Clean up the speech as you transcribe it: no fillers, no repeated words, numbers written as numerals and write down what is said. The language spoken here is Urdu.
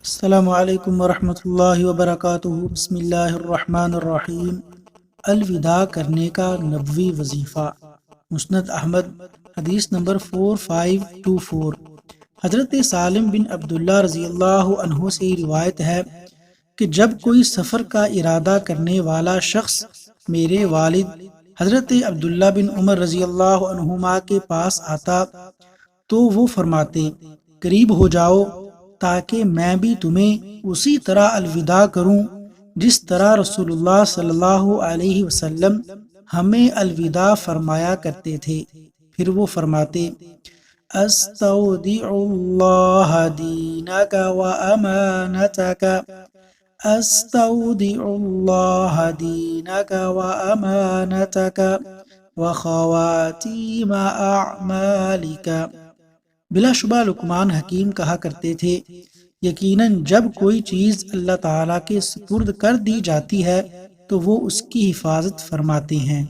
السلام علیکم ورحمۃ اللہ وبرکاتہ۔ بسم اللہ الرحمن الرحیم۔ الوداع کرنے کا نبوی وظیفہ۔ مسند احمد، حدیث نمبر 4524۔ حضرت سالم بن عبداللہ رضی اللہ عنہ سے روایت ہے کہ جب کوئی سفر کا ارادہ کرنے والا شخص میرے والد حضرت عبداللہ بن عمر رضی اللہ عنہما کے پاس آتا تو وہ فرماتے، قریب ہو جاؤ تاکہ میں بھی تمہیں اسی طرح الوداع کروں جس طرح رسول اللہ صلی اللہ علیہ وسلم ہمیں الوداع فرمایا کرتے تھے۔ پھر وہ فرماتے، استودع اللہ دینک و امانتک، استودع اللہ دینک و امانتک و خواتیم اعمالک۔ بلا شبہ لقمان حکیم کہا کرتے تھے، یقیناً جب کوئی چیز اللہ تعالیٰ کے سپرد کر دی جاتی ہے تو وہ اس کی حفاظت فرماتے ہیں۔